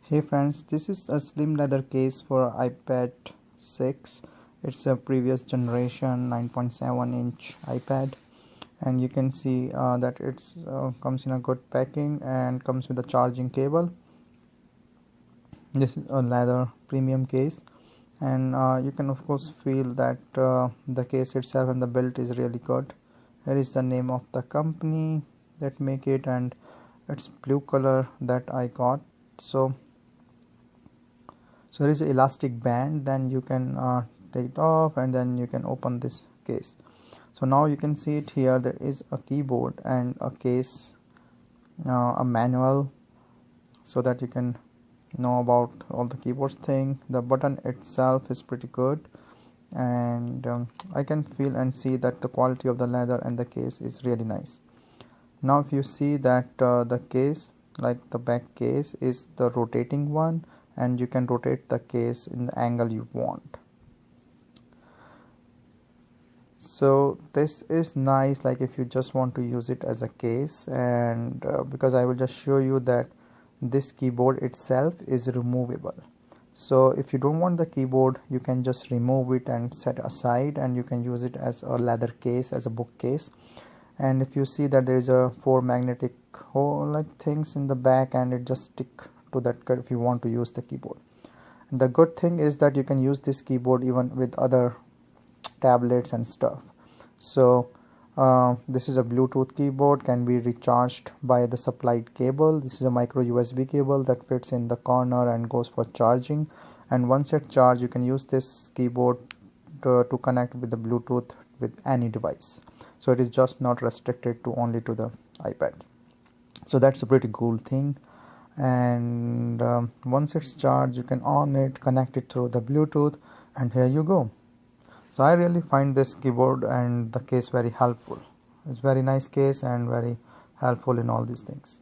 Hey friends, this is a slim leather case for iPad 6. It's a previous generation 9.7-inch iPad, and you can see that it's comes in a good packing and comes with a charging cable. This is a leather premium case, and you can of course feel that the case itself and the build is really good. Here is the name of the company that make it, and it's blue color that I got. So there is an elastic band, then you can take it off and then you can open this case. So now you can see it here, there is a keyboard and a case, a manual, so that you can know about all the keyboards thing. The button itself is pretty good, and I can feel and see that the quality of the leather and the case is really nice. Now if you see that the case, like the back case, is the rotating one, and you can rotate the case in the angle you want. So this is nice, like if you just want to use it as a case, and because I will just show you that this keyboard itself is removable. So if you don't want the keyboard, you can just remove it and set aside, and you can use it as a leather case, as a bookcase. And if you see that there is a 4 magnetic hole like things in the back, and it just stick to that if you want to use the keyboard. And the good thing is that you can use this keyboard even with other tablets and stuff. So this is a Bluetooth keyboard, can be recharged by the supplied cable. This is a micro USB cable that fits in the corner and goes for charging, and once it's charged you can use this keyboard to connect with the Bluetooth with any device. So it is just not restricted to only to the iPad. So that's a pretty cool thing. And once it's charged, you can on it, connect it through the Bluetooth, and here you go. So I really find this keyboard and the case very helpful. It's very nice case and very helpful in all these things.